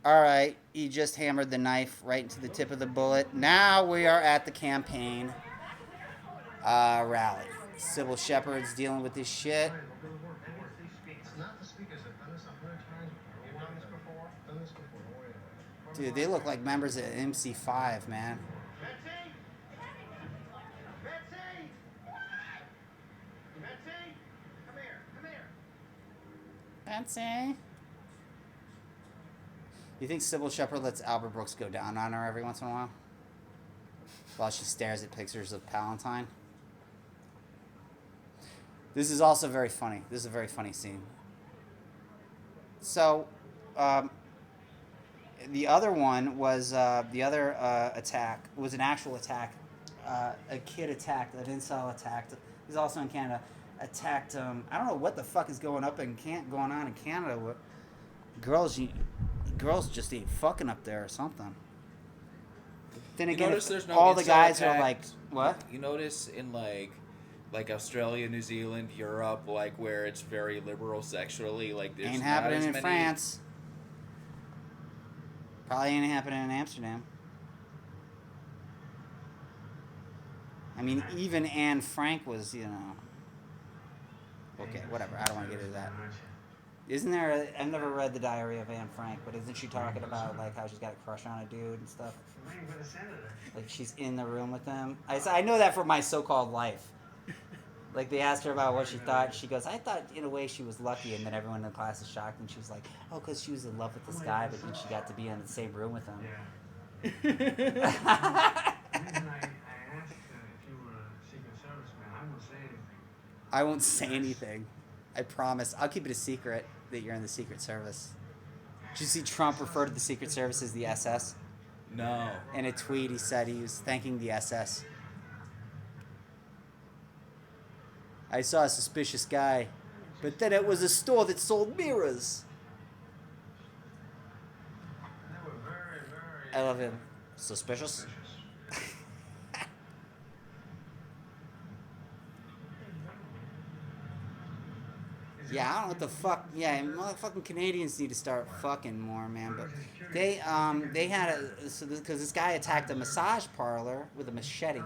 All right, he just hammered the knife right into the tip of the bullet. Now we are at the campaign rally. Sybil Shepherd's dealing with this shit. Dude, they look like members of MC5, man. Fancy. You think Sybil Shepherd lets Albert Brooks go down on her every once in a while she stares at pictures of Palantine? This is also very funny. This is a very funny scene. So, the other one was the other attack was an actual attack. A kid attacked, an incel attacked. He's also in Canada. Attacked. I don't know what the fuck is going on in Canada. What girls just ain't fucking up there or something. Then again, there's no all the guys attack. are like, what? You notice in like Australia, New Zealand, Europe, like where it's very liberal sexually, like there's Ain't not happening as in many... France. Probably ain't happening in Amsterdam. I mean, even Anne Frank was, Okay, whatever. I don't want to get into that. Isn't there? I've never read the Diary of Anne Frank, but isn't she talking about like how she's got a crush on a dude and stuff? Like she's in the room with them. I know that from my so-called life. Like they asked her about what she thought. She goes, "I thought in a way she was lucky," and then everyone in the class is shocked, and she's like, "Oh, because she was in love with this guy, but then she got to be in the same room with him." I won't say anything. I promise. I'll keep it a secret that you're in the Secret Service. Did you see Trump refer to the Secret Service as the SS? No. In a tweet, he said he was thanking the SS. I saw a suspicious guy, but then it was a store that sold mirrors. I love him. Suspicious? Yeah, I don't know what the fuck. Yeah, motherfucking Canadians need to start fucking more, man. But they had because this guy attacked a massage parlor with a machete,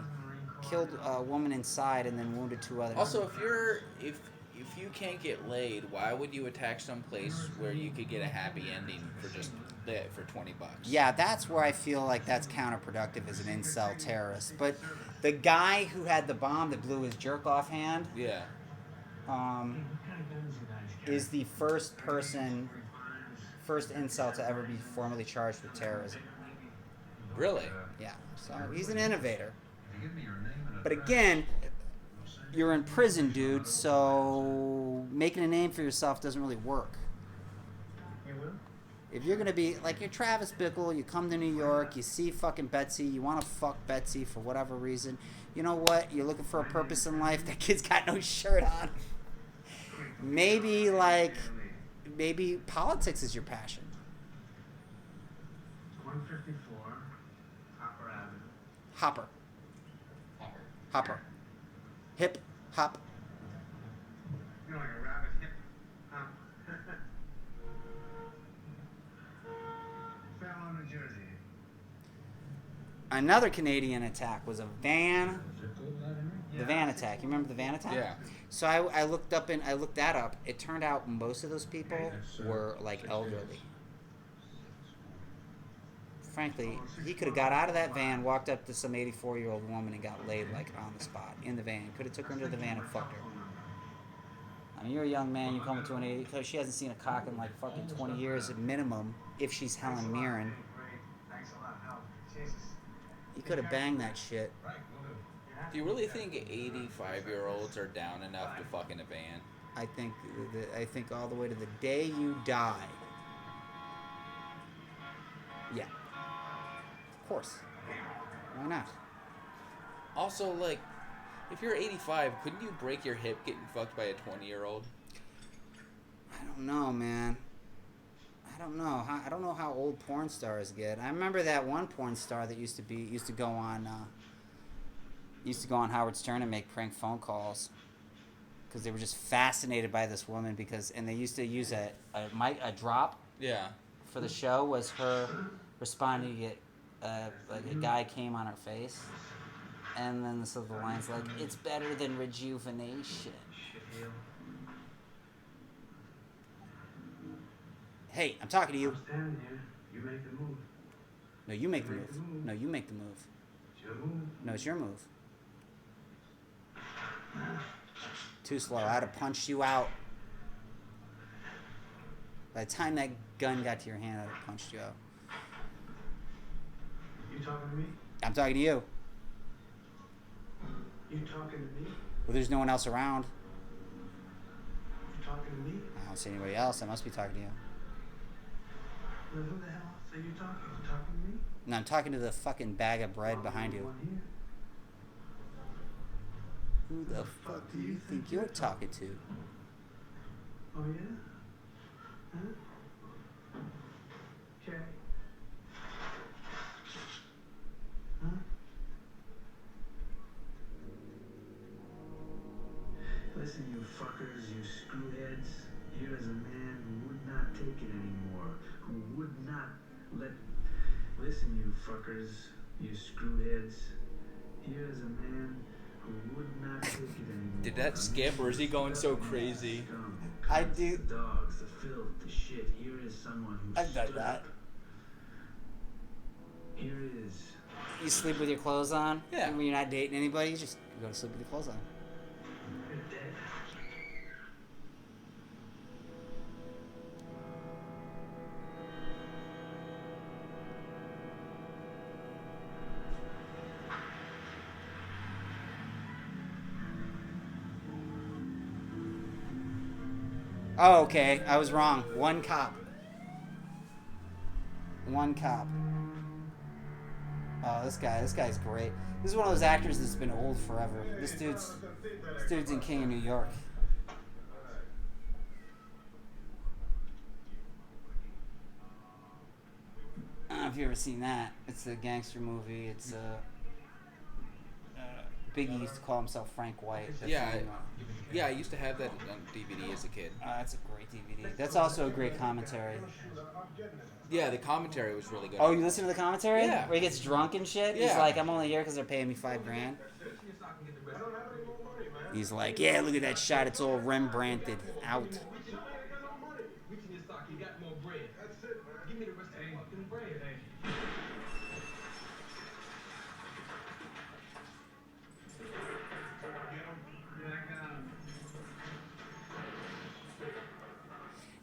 killed a woman inside, and then wounded two others. Also, if you can't get laid, why would you attack some place where you could get a happy ending for just for $20? Yeah, that's where I feel like that's counterproductive as an incel terrorist. But the guy who had the bomb that blew his jerk off hand. Yeah. Is the first incel to ever be formally charged with terrorism. Really? Yeah. So he's an innovator. But again, you're in prison, dude, so making a name for yourself doesn't really work. If you're going to be, like, you're Travis Bickle, you come to New York, you see fucking Betsy, you want to fuck Betsy for whatever reason, you know what? You're looking for a purpose in life. That kid's got no shirt on. Maybe politics is your passion. 154 Hopper Avenue. Hopper. Hip, hop. You know, like a rabbit hip hop. Fallon, New Jersey. Another Canadian attack was a van. The van attack. You remember the van attack? Yeah. So I looked that up. It turned out most of those people were like elderly. Frankly, he could have got out of that van, walked up to some 84-year-old woman and got laid like on the spot in the van. Could have took her into the van and fucked her. I mean, you're a young man. You come into an 80 because she hasn't seen a cock in like fucking 20 years at minimum. If she's Helen Mirren, you could have banged that shit. Do you really think 85-year-olds are down enough to fuck in a van? I think all the way to the day you die. Yeah. Of course. Why not? Also, like, if you're 85, couldn't you break your hip getting fucked by a 20-year-old? I don't know, man. I don't know how old porn stars get. I remember that one porn star that used to go on Howard Stern and make prank phone calls because they were just fascinated by this woman and they used to use a drop. Yeah. for the show was her responding to get like a guy came on her face, and then so the line's like, "It's better than rejuvenation." Hey, I'm talking to you. I'm standing here. You make the move. No, you make the move. No, you make the move. It's your move. No, it's your move. Too slow. I'd have punched you out. By the time that gun got to your hand, I'd have punched you out. You talking to me? I'm talking to you. You talking to me? Well, there's no one else around. You talking to me? I don't see anybody else. I must be talking to you. Well, who the hell else are you talking? You talking to me? No, I'm talking to the fucking bag of bread behind you. One here. Who the fuck do you think you're talking to? Oh yeah? Huh? Okay. Huh? Listen, you fuckers, you screwheads. Here is a man who would not take it anymore. Who would not let... Listen, you fuckers, you screwheads. Here is a man who would not take it anymore. Did that skip, or is he going so crazy? I do. The dogs, the filth, the shit. Here is someone who I've done stood that. up. Here is... You sleep with your clothes on? Yeah. And when you're not dating anybody, you just go to sleep with your clothes on. You're dead. Oh, okay. I was wrong. One cop. One cop. Oh, this guy's great. This is one of those actors that's been old forever. This dude's in King of New York. I don't know if you've ever seen that. It's a gangster movie. It's Biggie used to call himself Frank White. That's Yeah, the name. Yeah, I used to have that on DVD as a kid. That's a great DVD. That's also a great commentary. Yeah, the commentary was really good. Oh, you listen to the commentary? Yeah. Where he gets drunk and shit? He's Yeah. like, I'm only here because they're paying me $5,000. He's like, yeah, look at that shot. It's all Rembrandted out.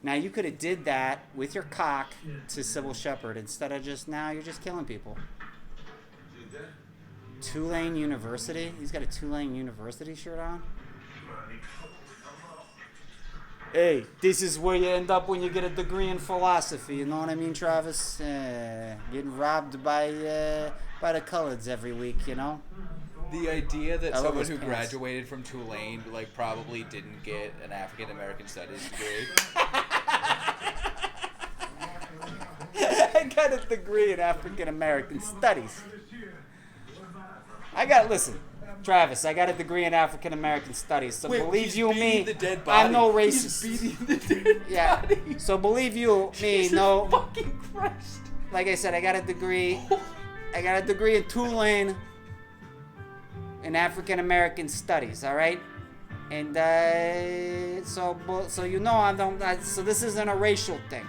Now, you could have did that with your cock to Sybil Shepherd instead of just, now you're just killing people. Tulane University? He's got a Tulane University shirt on? Hey, this is where you end up when you get a degree in philosophy. You know what I mean, Travis? Getting robbed by the coloreds every week, you know? The idea that I love someone those who pants. graduated from Tulane like probably didn't get an African American studies degree. I got a degree in African American studies. Listen, Travis, I got a degree in African American studies, so Wait, believe he's you beating me, the dead body. I'm no He's racist. beating the dead Yeah, body. so believe you me, Jesus no. fucking Christ. Like I said, I got a degree. I got a degree in Tulane in African American studies. All right, and so you know so this isn't a racial thing.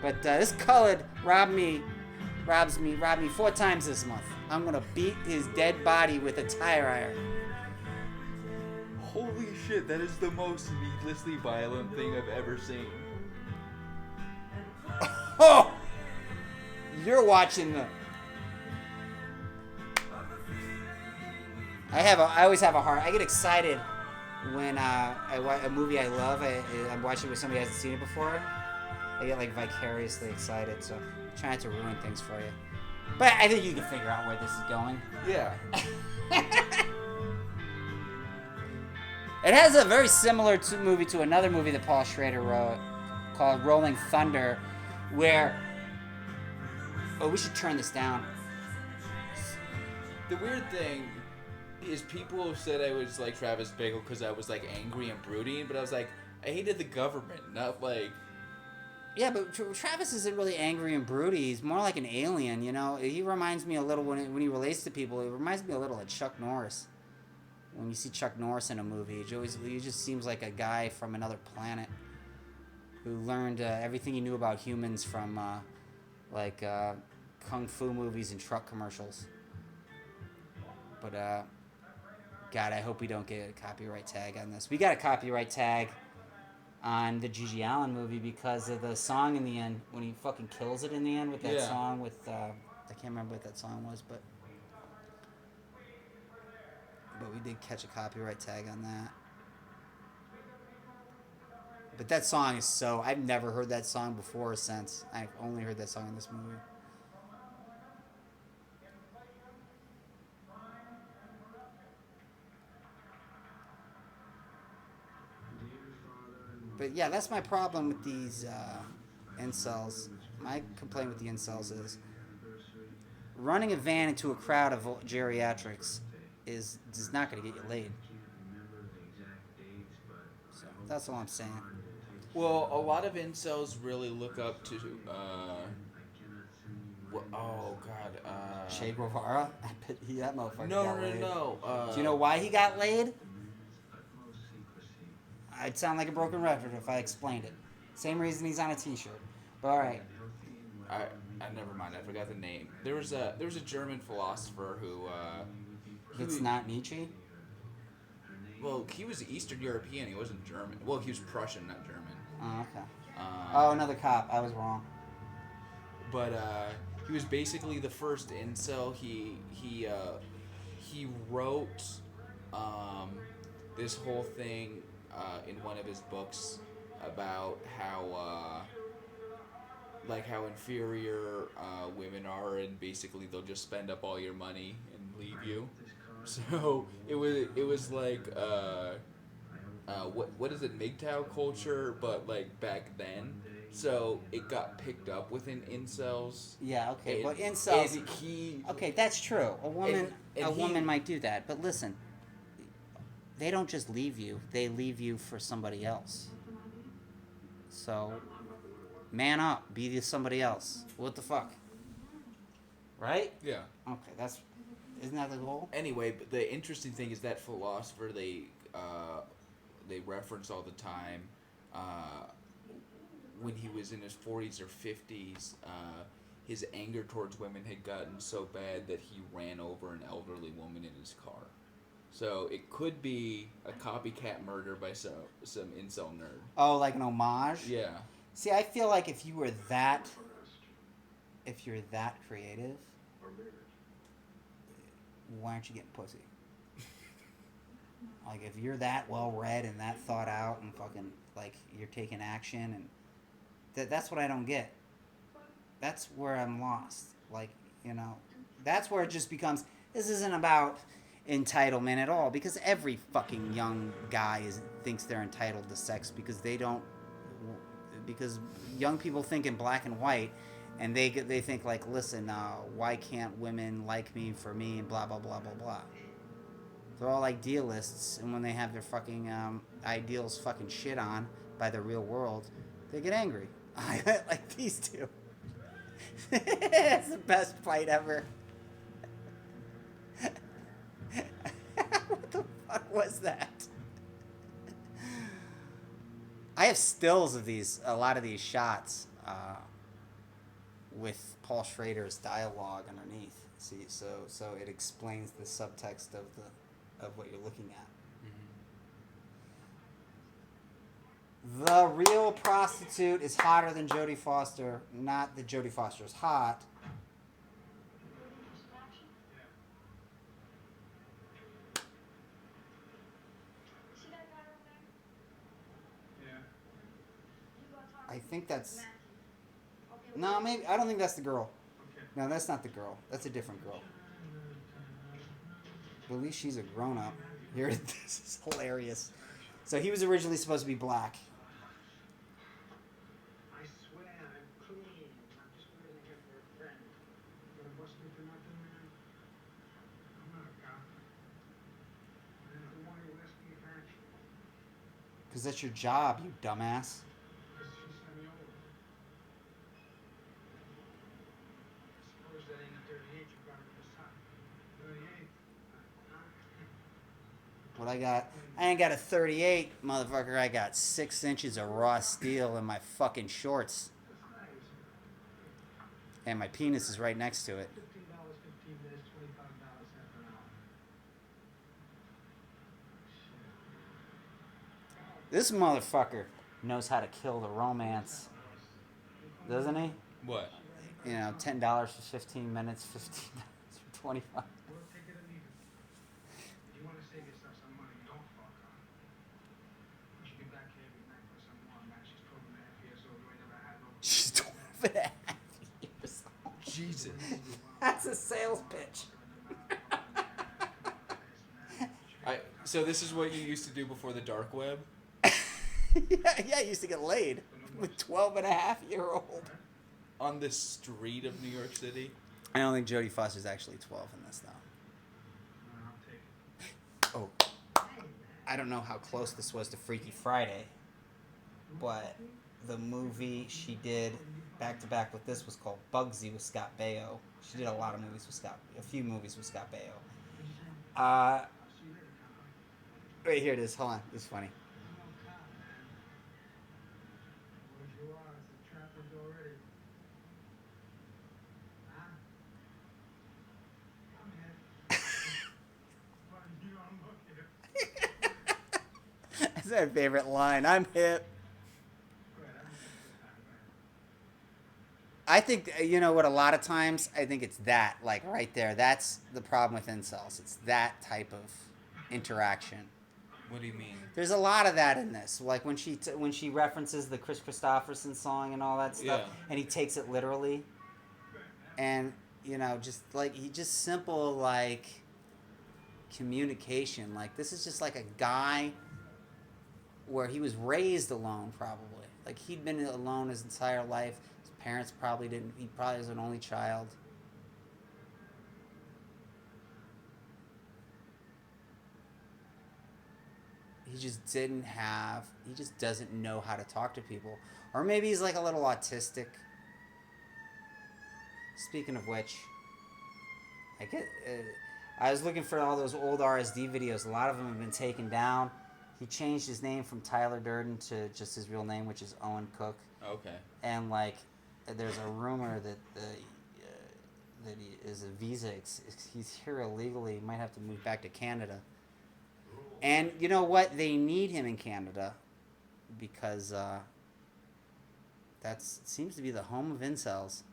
But this colored robbed me 4 times this month. I'm gonna beat his dead body with a tire iron. Holy shit, that is the most needlessly violent thing I've ever seen. Oh, you're watching the. I always have a heart. I get excited when I watch a movie I love. I'm watching it with somebody who hasn't seen it before. I get like vicariously excited. So I'm trying to ruin things for you. But I think you can figure out where this is going. Yeah. It has a very similar movie to another movie that Paul Schrader wrote called Rolling Thunder, where... Oh, we should turn this down. The weird thing is people said I was like Travis Bickle because I was like angry and brooding, but I was like, I hated the government, not like... Yeah, but Travis isn't really angry and broody. He's more like an alien, you know. He reminds me a little when he relates to people. It reminds me a little of Chuck Norris. When you see Chuck Norris in a movie, he just seems like a guy from another planet who learned everything he knew about humans from like kung fu movies and truck commercials. But God, I hope we don't get a copyright tag on this. We got a copyright tag on the Gigi Allen movie because of the song in the end when he fucking kills it in the end with that song with I can't remember what that song was, but we did catch a copyright tag on that. But that song is so I've never heard that song before or since. I've only heard that song in this movie. But yeah, that's my problem with these incels. My complaint with the incels is running a van into a crowd of geriatrics is not going to get you laid. So that's all I'm saying. Well, a lot of incels really look up to. Oh God. Che Guevara? I bet that motherfucker got laid. No. Do you know why he got laid? I'd sound like a broken record if I explained it. Same reason he's on a T-shirt. But all right. I never mind. I forgot the name. There was a German philosopher who. It's not Nietzsche. Well, he was Eastern European. He wasn't German. Well, he was Prussian, not German. Oh, okay. Another cop. I was wrong. But he was basically the first incel. He wrote this whole thing in one of his books about how how inferior women are, and basically they'll just spend up all your money and leave you. So it was like what is it, MGTOW culture, but like back then. So it got picked up within incels. Yeah, okay, but incels. Okay, that's true. A woman, and might do that, but listen, they don't just leave you; they leave you for somebody else. So, man up, be somebody else. What the fuck? Right? Yeah. Okay, isn't that the goal? Anyway, but the interesting thing is that philosopher they reference all the time. When he was in his 40s or 50s, his anger towards women had gotten so bad that he ran over an elderly woman in his car. So it could be a copycat murder by some incel nerd. Oh, like an homage? Yeah. See, I feel like if you're that creative, why aren't you getting pussy? Like, if you're that well read and that thought out and fucking like you're taking action, and that's what I don't get. That's where I'm lost. Like, you know, that's where it just becomes, this isn't about entitlement at all, because every fucking young guy thinks they're entitled to sex because young people think in black and white, and they think like, listen, why can't women like me for me and blah blah blah blah blah. They're all idealists, and when they have their fucking ideals fucking shit on by the real world, they get angry. Like these two. It's the best fight ever. What the fuck was that? I have stills of a lot of these shots with Paul Schrader's dialogue underneath. See, so it explains the subtext of what you're looking at. The real prostitute is hotter than Jodie Foster. Not that Jodie Foster is hot. I think that's... No, maybe... I don't think that's the girl. No, that's not the girl. That's a different girl. But at least she's a grown-up. Here, this is hilarious. So he was originally supposed to be black. I swear I'm clean. I'm just waiting here for a friend. Gonna bust me for nothing, man? I'm not a cop. I don't want to ask me if actually. Because that's your job, you dumbass. Because she sent me over. but I ain't got a 38, motherfucker. I got 6 inches of raw steel in my fucking shorts, and my penis is right next to it. $15, 15 minutes, $25, half an hour. This motherfucker knows how to kill the romance, doesn't he? What? You know, $10 for 15 minutes, $15 for 25. We'll take it or leave it. If you want to save yourself some money, don't fuck her. You should be back here every night for some more, man. She's 12 and a half years old. You ain't never had no. She's 12 and a half years old. Jesus. That's a sales pitch. So this is what you used to do before the dark web? Yeah, I used to get laid with 12 and a half year old. On the street of New York City? I don't think Jodie Foster's actually 12 in this, though. Oh. I don't know how close this was to Freaky Friday, but the movie she did back to back with this was called Bugsy with Scott Baio. She did a few movies with Scott Baio. Right here it is. Hold on. This is funny. That's my favorite line. I'm hip. I think, you know what, a lot of times, I think it's that, like, right there. That's the problem with incels. It's that type of interaction. What do you mean? There's a lot of that in this. Like, when she references the Chris Christopherson song and all that stuff, and he takes it literally. And, you know, just, like, just simple, like, communication. Like, this is just, like, a guy where he was raised alone, probably. Like, he'd been alone his entire life. His parents probably didn't. He probably was an only child. He just doesn't know how to talk to people. Or maybe he's, like, a little autistic. Speaking of which, I was looking for all those old RSD videos. A lot of them have been taken down. He changed his name from Tyler Durden to just his real name, which is Owen Cook. Okay. And, like, there's a rumor that he is a visa. He's here illegally. He might have to move back to Canada. And you know what? They need him in Canada because that seems to be the home of incels.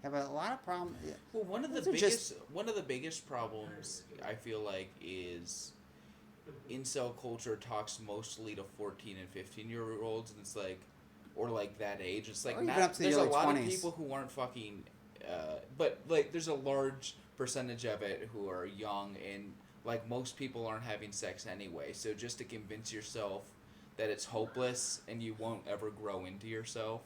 Yeah, but a lot of problems. Yeah. Well, one of the biggest problems I feel like is incel culture talks mostly to 14 and 15-year-olds, and it's like, or like that age. It's like or even up to the there's a early lot 20s. of people who aren't fucking, but like there's a large percentage of it who are young, and like most people aren't having sex anyway. So just to convince yourself that it's hopeless and you won't ever grow into yourself.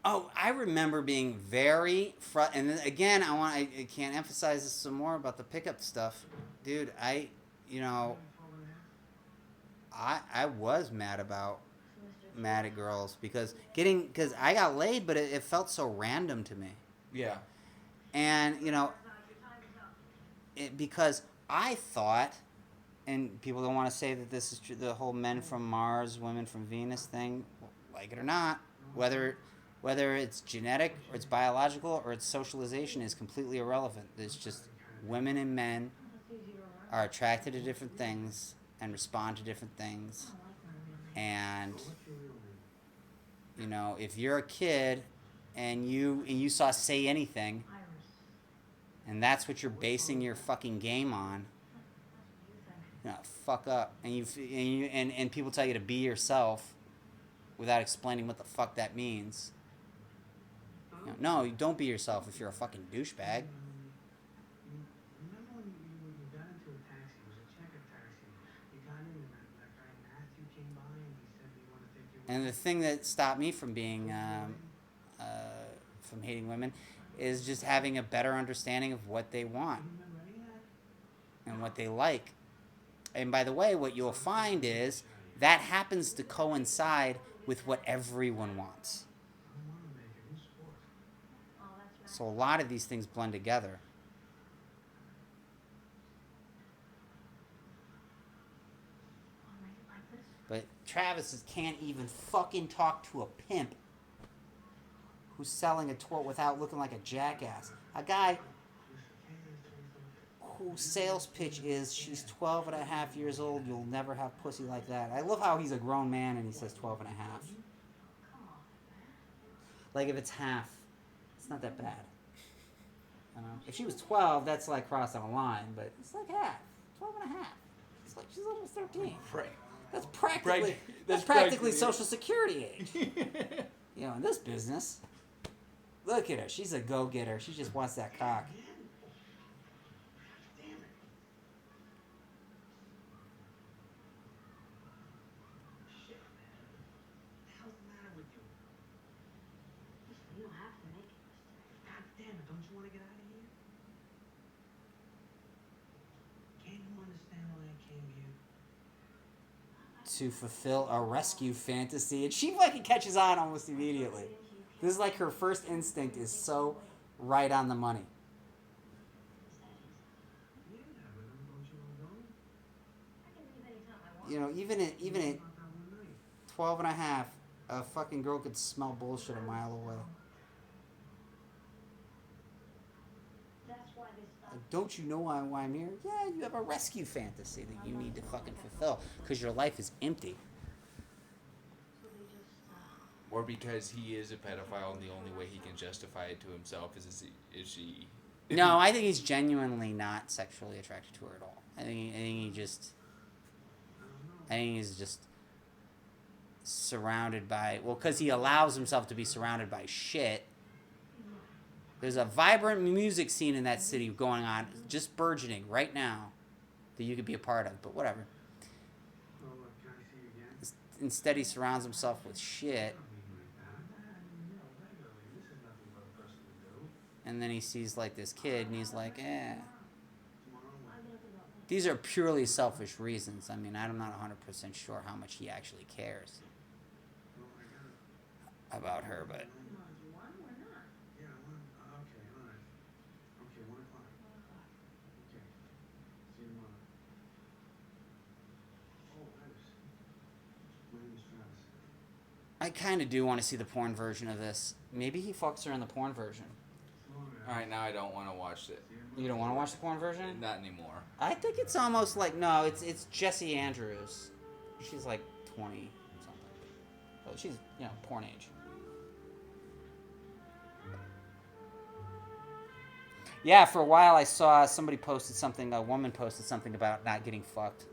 Oh, I remember being very and then again, I can't emphasize this some more about the pickup stuff, dude. I was mad at girls because I got laid, but it felt so random to me. Yeah. And because I thought, and people don't want to say that this is true, the whole men from Mars, women from Venus thing, like it or not, whether it's genetic or it's biological or it's socialization is completely irrelevant. It's just women and men are attracted to different things and respond to different things. And, you know, if you're a kid and you saw Say Anything, and that's what you're basing your fucking game on, fuck up. And people tell you to be yourself without explaining what the fuck that means. No, you don't be yourself if you're a fucking douchebag. Remember when you got into a taxi? It was a checker taxi. You got in and that guy Matthew came by and he said he wanted to take you. And the thing that stopped me from being from hating women is just having a better understanding of what they want and what they like. And by the way, what you'll find is that happens to coincide with what everyone wants. So a lot of these things blend together. But Travis can't even fucking talk to a pimp who's selling a toy without looking like a jackass. A guy whose sales pitch is she's 12 and a half years old, you'll never have pussy like that. I love how he's a grown man and he says 12 and a half. Like if it's half, it's not that bad. You know? If she was 12, that's like crossing a line, but it's like half. 12 and a half. It's like she's almost 13. Right. That's practically Social Security age. You know, in this business. Look at her. She's a go-getter. She just wants that cock. To fulfill a rescue fantasy, and she fucking catches on almost immediately. This is like her first instinct is so right on the money. You know, even at 12 and a half, a fucking girl could smell bullshit a mile away. Like, don't you know why I'm here? Yeah, you have a rescue fantasy that you need to fucking fulfill because your life is empty. Or because he is a pedophile and the only way he can justify it to himself is she... No, I think he's genuinely not sexually attracted to her at all. I think he's just surrounded by... Well, because he allows himself to be surrounded by shit. There's a vibrant music scene in that city going on, just burgeoning right now, that you could be a part of, but whatever. Instead, he surrounds himself with shit. And then he sees, like, this kid, and he's like, eh. These are purely selfish reasons. I mean, I'm not 100% sure how much he actually cares about her, but... I kind of do want to see the porn version of this. Maybe he fucks her in the porn version. Alright, now I don't want to watch it. You don't want to watch the porn version? Not anymore. I think it's almost like... No, it's Jessie Andrews. She's like 20 something. Oh, she's, you know, porn age. Yeah, for a while I saw somebody posted something, a woman posted something about not getting fucked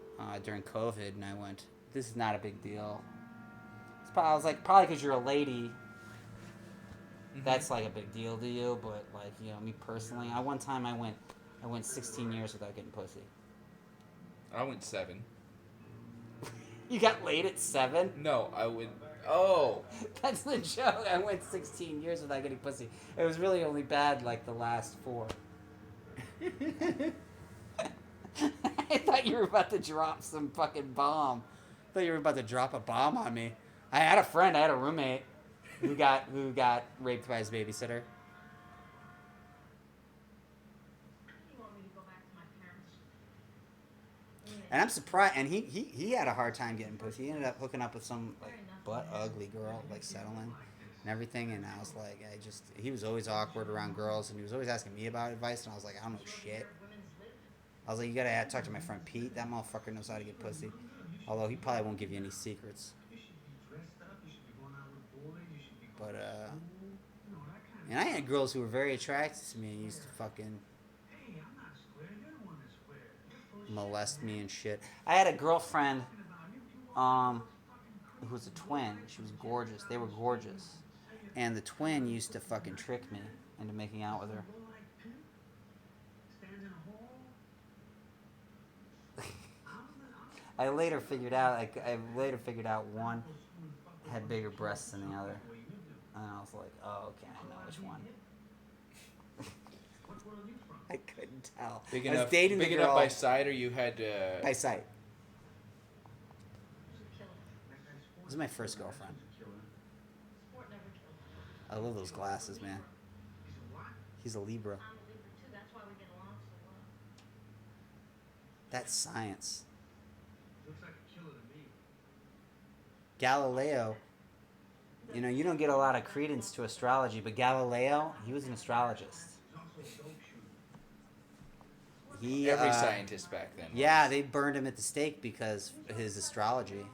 during COVID, and I went, this is not a big deal. I was like, probably because you're a lady, that's like a big deal to you, but like, you know, me personally, one time I went 16 years without getting pussy. I went 7. You got laid at 7? No, I went... Oh! That's the joke. I went 16 years without getting pussy. It was really only bad like the last 4. I thought you were about to drop some fucking bomb. I thought you were about to drop a bomb on me. I had a roommate who got raped by his babysitter. And I'm surprised, and he had a hard time getting pussy. He ended up hooking up with some like butt ugly girl, like settling and everything. And I was like, he was always awkward around girls, and he was always asking me about advice, and I was like, I don't know shit. I was like, you gotta talk to my friend Pete. That motherfucker knows how to get pussy. Although he probably won't give you any secrets. But, and I had girls who were very attracted to me and used to fucking molest me and shit. I had a girlfriend, who was a twin. She was gorgeous. They were gorgeous. And the twin used to fucking trick me into making out with her. I later figured out one had bigger breasts than the other. And I was like, oh, okay, I know which one. I couldn't tell. Big I was enough, dating big the enough girl by sight, or you had to... by sight. This is my first girlfriend. I love those glasses, man. He's a Libra. That's science. Galileo, you know, you don't get a lot of credence to astrology, but Galileo, he was an astrologist. He, Every scientist back then. yeah, was. they burned him at the stake because of his astrology.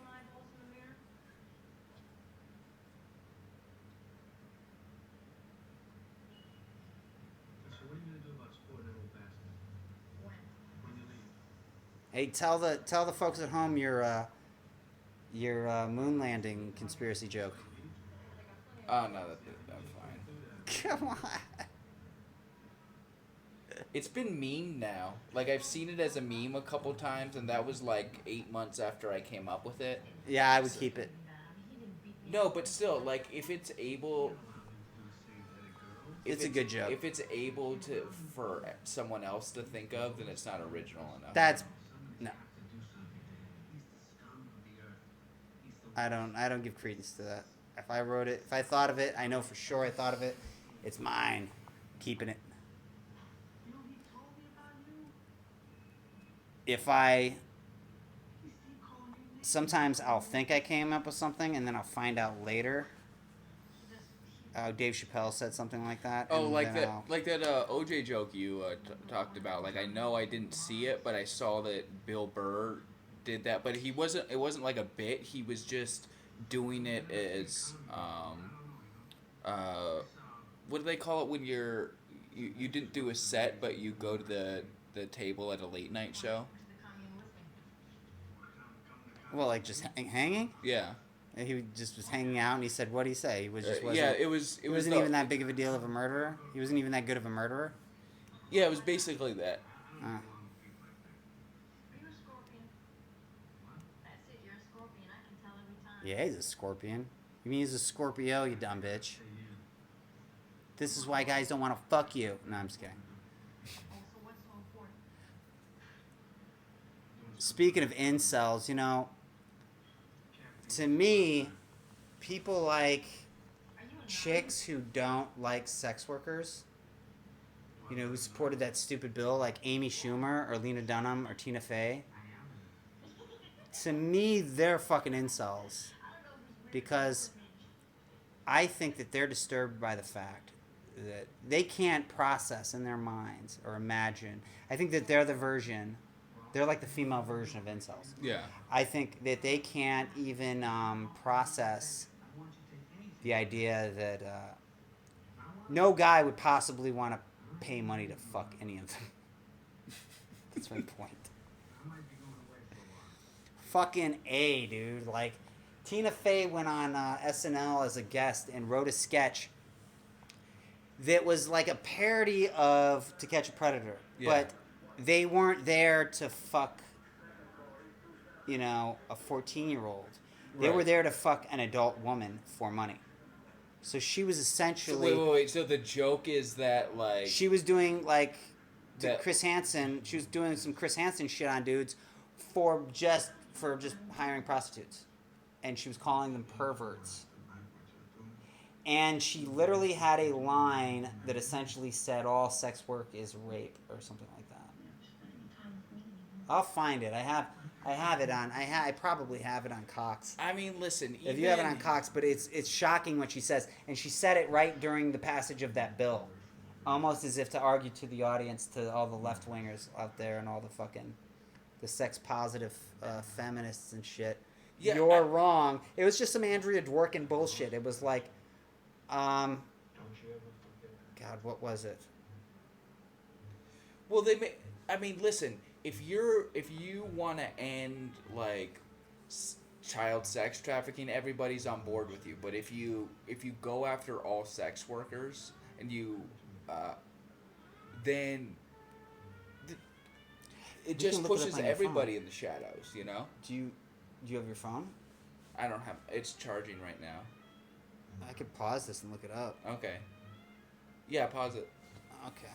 So what are you gonna do about supporting that old bastard? When you leave? Hey, tell the folks at home your moon landing conspiracy joke. Oh no, I'm fine. Come on. It's been memed now. Like I've seen it as a meme a couple times, and that was like 8 months after I came up with it. Yeah, I would keep it. No, but still, like if it's able, It's a good joke. If it's able to for someone else to think of, then it's not original enough. That's no. I don't give credence to that. If I wrote it, if I thought of it, I know for sure I thought of it. It's mine. Keeping it. If I sometimes I'll think I came up with something and then I'll find out later. Dave Chappelle said something like that. Oh, and like then that OJ joke you talked about. Like I know I didn't see it, but I saw that Bill Burr did that. But he wasn't. It wasn't like a bit. He was just doing it as what do they call it when you didn't do a set, but you go to the table at a late night show. Well, like just hanging. Yeah. And he just was hanging out, and he said, "What did he say?" He was just wasn't. Yeah, it was. He wasn't even that big of a deal of a murderer. He wasn't even that good of a murderer. Yeah, it was basically that. Uh. Yeah, he's a scorpion. You mean he's a Scorpio, you dumb bitch? This is why guys don't want to fuck you. No, I'm just kidding. Speaking of incels, you know, to me, people like chicks who don't like sex workers, you know, who supported that stupid bill, like Amy Schumer or Lena Dunham or Tina Fey. To me, they're fucking incels. Because I think that they're disturbed by the fact that they can't process in their minds or imagine. I think that they're they're like the female version of incels. Yeah. I think that they can't even process the idea that no guy would possibly want to pay money to fuck any of them. That's my point. Fucking A, dude. Like, Tina Fey went on SNL as a guest and wrote a sketch that was like a parody of To Catch a Predator. Yeah. But they weren't there to fuck, you know, a 14-year-old. They were there to fuck an adult woman for money. So she was essentially... So wait. So the joke is that, like... She was doing, like, Chris Hansen... She was doing some Chris Hansen shit on dudes for just hiring prostitutes. And she was calling them perverts. And she literally had a line that essentially said all sex work is rape or something like that. I'll find it. I have it on. I probably have it on Cox. I mean, listen. If you have it on Cox, but it's shocking what she says, and she said it right during the passage of that bill, almost as if to argue to the audience, to all the left wingers out there, and all the sex positive feminists and shit. Yeah, you're wrong. It was just some Andrea Dworkin bullshit. It was like, God, what was it? Well, I mean, listen. If you want to end like child sex trafficking, everybody's on board with you. But if you go after all sex workers and you, then it just pushes everybody in the shadows. You know. Do you have your phone? I don't have. It's charging right now. I could pause this and look it up. Okay. Yeah, pause it. Okay.